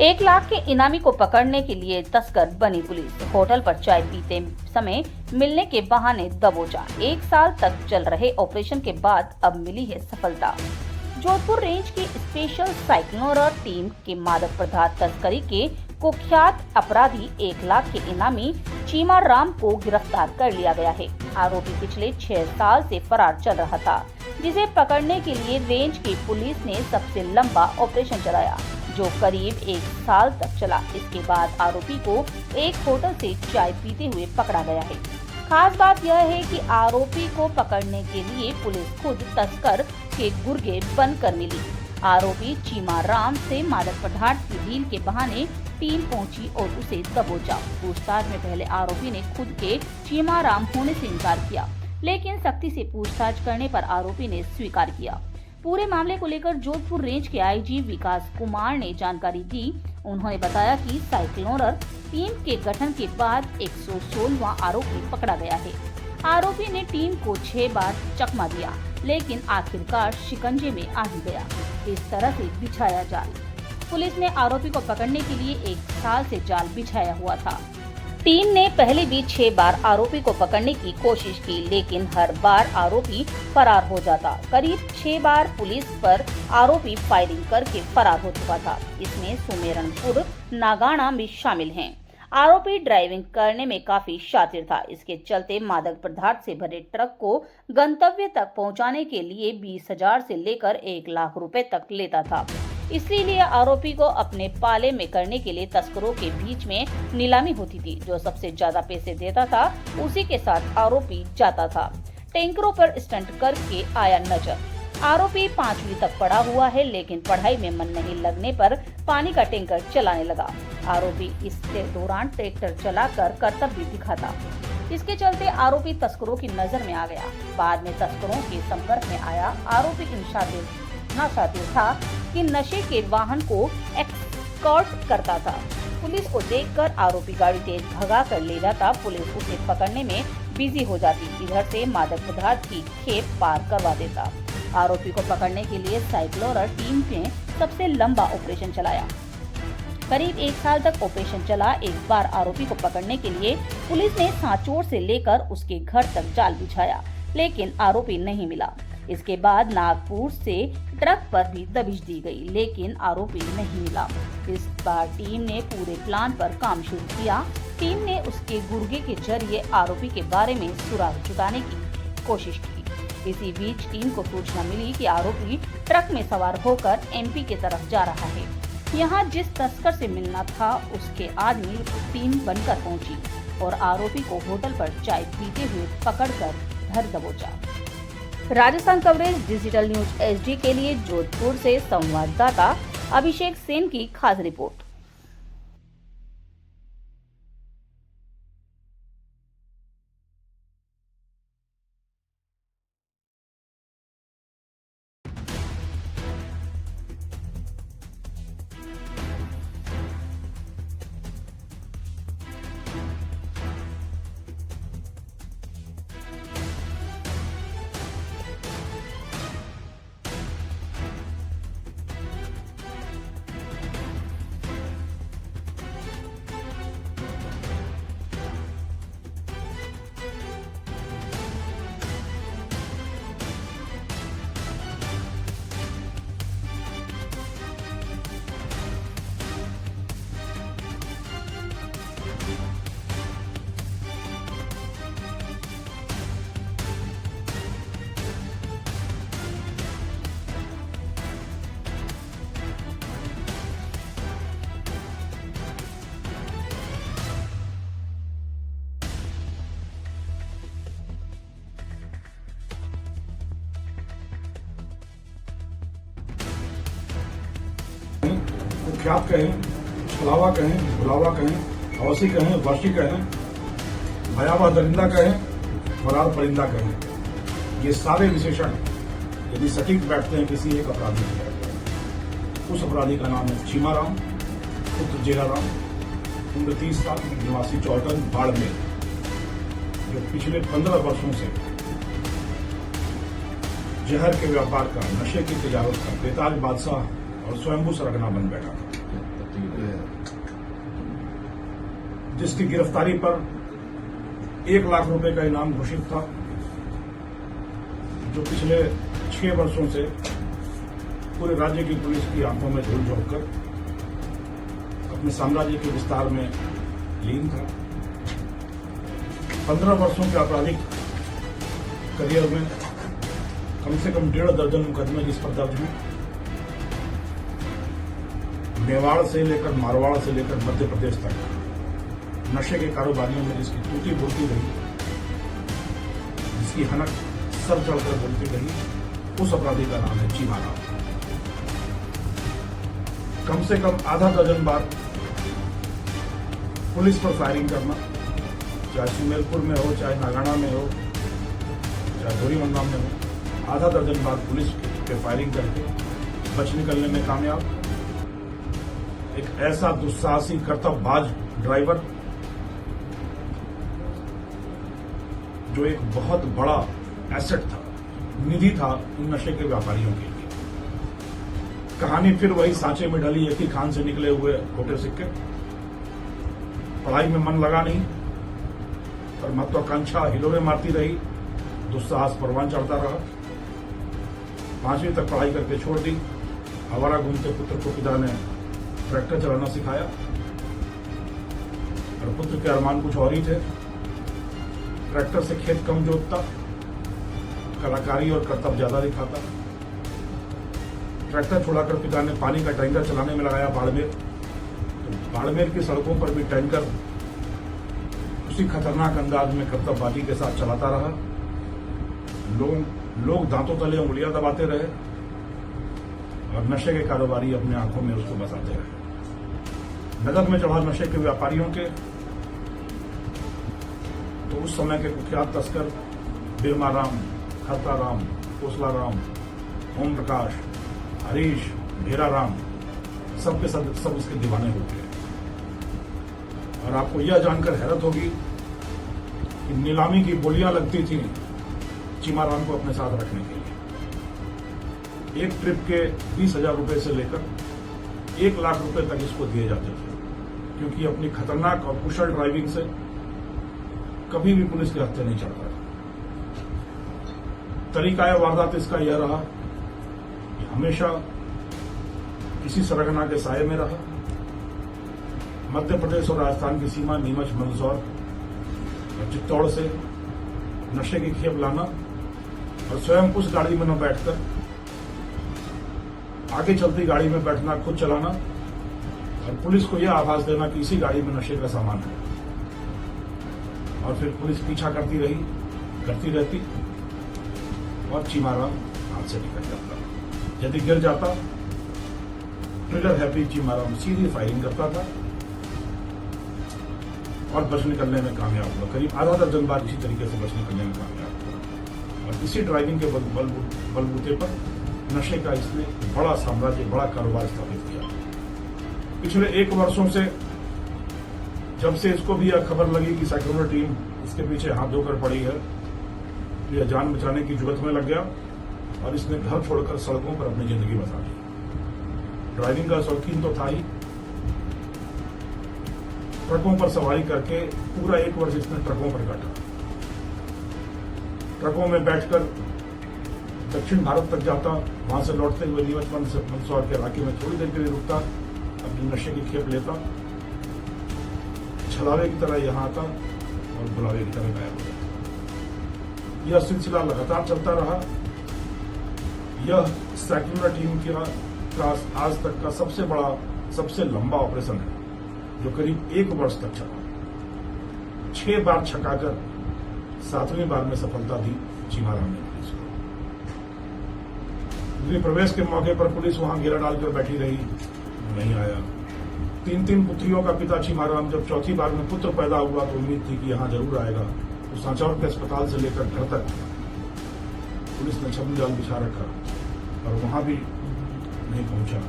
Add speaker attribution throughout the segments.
Speaker 1: 1 लाख के इनामी को पकड़ने के लिए तस्कर बनी पुलिस। होटल पर चाय पीते समय मिलने के बहाने दबोचा। 1 साल तक चल रहे ऑपरेशन के बाद अब मिली है सफलता। जोधपुर रेंज की स्पेशल साइक्लोरर टीम के मादक पदार्थ तस्करी के कुख्यात अपराधी 1 लाख के इनामी चीमा राम को गिरफ्तार कर लिया गया है। आरोपी पिछले 6 साल से फरार चल रहा था, जिसे पकड़ने के लिए रेंज की पुलिस ने सबसे लंबा ऑपरेशन चलाया, जो करीब 1 साल तक चला। इसके बाद आरोपी को एक होटल से चाय पीते हुए पकड़ा गया है। खास बात यह है कि आरोपी को पकड़ने के लिए पुलिस खुद तस्कर के गुर्गे बनकर मिली। आरोपी चीमा राम से मादक पदार्थ की डील के बहाने टीम पहुंची और उसे दबोचा। पूछताछ में पहले आरोपी ने खुद के चीमा राम होने से इनकार किया, लेकिन सख्ती से पूछताछ करने पर आरोपी ने स्वीकार किया। पूरे मामले को लेकर जोधपुर रेंज के आईजी विकास कुमार ने जानकारी दी। उन्होंने बताया कि साइक्लोरर टीम के गठन के बाद 116वां आरोपी पकड़ा गया है। आरोपी ने टीम को 6 बार चकमा दिया, लेकिन आखिरकार शिकंजे में आ ही गया। इस तरह से बिछाया जाल। पुलिस ने आरोपी को पकड़ने के लिए 1 साल से जाल बिछाया हुआ था। टीम ने पहले भी 6 बार आरोपी को पकड़ने की कोशिश की, लेकिन हर बार आरोपी फरार हो जाता। करीब 6 बार पुलिस पर आरोपी फायरिंग करके फरार हो चुका था। इसमें सुमेरनपुर नागाना भी शामिल हैं। आरोपी ड्राइविंग करने में काफी शातिर था। इसके चलते मादक पदार्थ से भरे ट्रक को गंतव्य तक पहुंचाने के लिए 20,000 से लेकर 1 लाख रुपए तक लेता था। इसीलिए आरोपी को अपने पाले में करने के लिए तस्करों के बीच में नीलामी होती थी। जो सबसे ज्यादा पैसे देता था, उसी के साथ आरोपी जाता था। टैंकरों पर स्टंट करके आया नजर। आरोपी 5वीं तक पढ़ा हुआ है, लेकिन पढ़ाई में मन नहीं लगने पर पानी का टैंकर चलाने लगा। आरोपी इस दौरान ट्रैक्टर चलाकर कर्तव्य दिखाता। इसके चलते आरोपी तस्करों की नजर में आ गया। बाद में तस्करों के संपर्क में आया। आरोपी इतना शातिर था कि नशे के वाहन को एस्कॉर्ट करता था। पुलिस को देखकर आरोपी गाड़ी तेज भगा कर ले जाता। पुलिस उसे पकड़ने में बिजी हो जाती। इधर से मादक पदार्थ की खेप पार करवा देता। आरोपी को पकड़ने के लिए साइक्लोरर टीम ने सबसे लंबा ऑपरेशन चलाया। करीब 1 साल तक ऑपरेशन चला। एक बार आरोपी को पकड़ने के लिए पुलिस ने सांचौर से लेकर उसके घर तक जाल बिछाया, लेकिन आरोपी नहीं मिला। इसके बाद नागपुर से ट्रक पर भी दबिश दी गई, लेकिन आरोपी नहीं मिला। इस बार टीम ने पूरे प्लान पर काम शुरू किया। टीम ने उसके गुर्गे के जरिए आरोपी के बारे में सुराग जुटाने की कोशिश की। इसी बीच टीम को सूचना मिली कि आरोपी ट्रक में सवार होकर एमपी की तरफ जा रहा है। यहाँ जिस तस्कर से मिलना था, उसके आदमी टीम बनकर पहुंची और आरोपी को होटल पर चाय पीते हुए पकड़कर धर दबोचा। Rajasthan coverage digital news HD के लिए जोधपुर से संवाददाता अभिषेक सेन की खास रिपोर्ट।
Speaker 2: कुख्यात कहें, छलावा कहें, भुलावा कहें, हवसी कहें, वर्षी कहें, भयावह दरिंदा कहें, फरार परिंदा कहें, ये सारे विशेषण यदि सटीक बैठते हैं किसी एक अपराधी के, उस अपराधी का नाम है चीमा राम पुत्र जेलाराम, उम्र 30 साल, निवासी चौटन बाड़मेर, जो पिछले 15 वर्षों से जहर के व्यापार का, नशे की तिजारत का बेताज बादशाह और स्वयंभू सरगना बन बैठा था। जिसकी गिरफ्तारी पर 1 लाख रुपए का इनाम घोषित था, जो पिछले 6 वर्षों से पूरे राज्य की पुलिस की आंखों में धूल झोंककर अपने साम्राज्य के विस्तार में लीन था। 15 वर्षों के आपराधिक करियर में कम से कम 1.5 दर्जन मुकदमे जिस पर दर्ज हुए, मेवाड़ से लेकर मारवाड़ से लेकर मध्य प्रदेश तक नशे के कारोबारियों में जिसकी टूटी बोलती रही, जिसकी हनक सर चढ़कर बोलती रही, उस अपराधी का नाम है चीमा राम। कम से कम आधा दर्जन बार पुलिस पर फायरिंग करना, चाहे सुमेरपुर में हो, चाहे नागाना में हो, चाहे धोरीमंदा में हो, आधा दर्जन बार पुलिस पे फायरिंग करके बच निकलने में कामयाब। एक ऐसा दुस्साहसी कर्तव्यबाज ड्राइवर जो एक बहुत बड़ा एसेट था, निधि था इन नशे के व्यापारियों के लिए। कहानी फिर वही सांचे में ढली यकी खान से निकले हुए खोटे सिक्के। पढ़ाई में मन लगा नहीं, पर महत्वाकांक्षा हिलोरे मारती रही, दुस्साहस परवान चढ़ता रहा। 5वीं तक पढ़ाई करके छोड़ दी। आवारा घूमते पुत्र को पिता ने ट्रैक्टर चलाना सिखाया, और पुत्र के अरमान कुछ और ही थे। ट्रैक्टर से खेत कम जोतता, कलाकारी और कर्तव्य ज्यादा दिखाता। ट्रैक्टर छोड़ाकर पिता ने पानी का टैंकर चलाने में लगाया बाड़मेर। तो बाड़मेर की सड़कों पर भी टैंकर उसी खतरनाक अंदाज में कर्तव्यबाजी के साथ चलाता रहा। लोग दांतों तले उंगलियां दबाते रहे और नशे के कारोबारी अपने आंखों में उसको बसाते रहे। नगद में चढ़ा नशे के व्यापारियों के तो उस समय के कुख्यात तस्कर बिरमा राम, खरता राम, कोसला राम, ओम प्रकाश, हरीश, भेरा राम, सब उसके दीवाने हो गए। और आपको यह जानकर हैरत होगी कि नीलामी की बोलियां लगती थी चीमा राम को अपने साथ रखने के लिए। एक ट्रिप के 20,000 रुपए से लेकर 1 लाख रुपए तक इसको दिए जाते थे, क्योंकि अपनी खतरनाक और कुशल ड्राइविंग से कभी भी पुलिस के हत्थे नहीं चढ़ता था। तरीका वारदात इसका यह रहा कि हमेशा किसी सरगना के साये में रहा। मध्य प्रदेश और राजस्थान की सीमा नीमच, मंदसौर और चित्तौड़ से नशे की खेप लाना और स्वयं उस गाड़ी में न बैठकर आगे चलती गाड़ी में बैठना, खुद चलाना और पुलिस को यह आभास देना कि इसी गाड़ी में नशे का सामान है। और फिर पुलिस पीछा करती रहती और चीमा राम हाथ से निकल जाता। यदि गिर जाता, ट्रिगर हैप्पी चीमा राम सीधी फायरिंग करता था और बच निकलने में कामयाब हुआ। करीब आधा दर्जन बार इसी तरीके से बच निकलने में कामयाब हुआ। और इसी ड्राइविंग के बलबूते पर नशे का इसने बड़ा साम्राज्य, बड़ा कारोबार स्थापित किया। पिछले 1 वर्षों से जब से इसको भी यह खबर लगी कि सेक्युलर टीम इसके पीछे हाथ धोकर पड़ी है, तो यह जान बचाने की जुगत में लग गया और इसने घर छोड़कर सड़कों पर अपनी जिंदगी बसा ली। ड्राइविंग का शौकीन तो था ही, ट्रकों पर सवारी करके पूरा 1 वर्ष इसने ट्रकों पर काटा। ट्रकों में बैठकर दक्षिण भारत तक जाता, वहां से लौटते हुए नीमच मंदसौर के इलाके में थोड़ी देर के लिए रुकता, अपनी नशे की खेप लेता, छलावे की तरह यहां आता और बुलावे की तरह गायब हो जाता। यह सिलसिला लगातार चलता रहा। यह सेक्युलर टीम का आज तक का सबसे बड़ा, सबसे लंबा ऑपरेशन है, जो करीब 1 वर्ष तक चला। 6 बार छकाकर 7वीं बार में सफलता दी चीमा राम ने पुलिस को। गृह प्रवेश के मौके पर पुलिस वहां घेरा डालकर बैठी रही, नहीं आया। 3 पुत्रियों का पिता चीमा राम जब 4थी बार में पुत्र पैदा हुआ तो उम्मीद थी कि यहां जरूर आएगा। तो सांचौर के अस्पताल से लेकर घर तक पुलिस ने छद्म जाल बिछा रखा और वहां भी नहीं पहुंचा।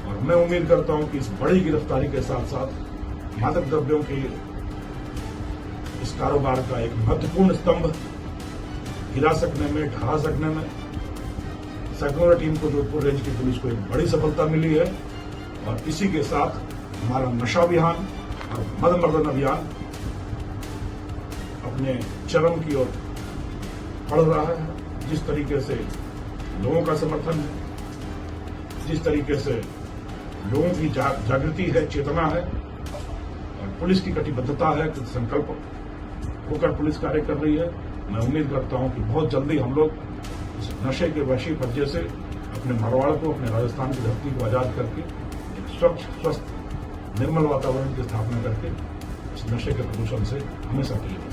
Speaker 2: और मैं उम्मीद करता हूं कि इस बड़ी गिरफ्तारी के साथ साथ मादक द्रव्यों के इस कारोबार का एक महत्वपूर्ण स्तंभ गिरा सकने में, ढहा सकने में सेक्युलर टीम को, जोधपुर रेंज की पुलिस को एक बड़ी सफलता मिली है। और इसी के साथ हमारा नशा अभियान और मदमर्दन अभियान अपने चरम की ओर बढ़ रहा है। जिस तरीके से लोगों का समर्थन है, जिस तरीके से लोगों की जागृति है, चेतना है और पुलिस की कटिबद्धता है, संकल्प होकर पुलिस कार्य कर रही है, मैं उम्मीद करता हूं कि बहुत जल्दी हम लोग इस नशे के वैश्विक फज्जे से अपने मारवाड़ को, अपने राजस्थान की धरती को आजाद करके एक स्वच्छ, स्वस्थ, निर्मल वातावरण की स्थापना करके इस नशे के प्रदूषण से हमेशा के लिए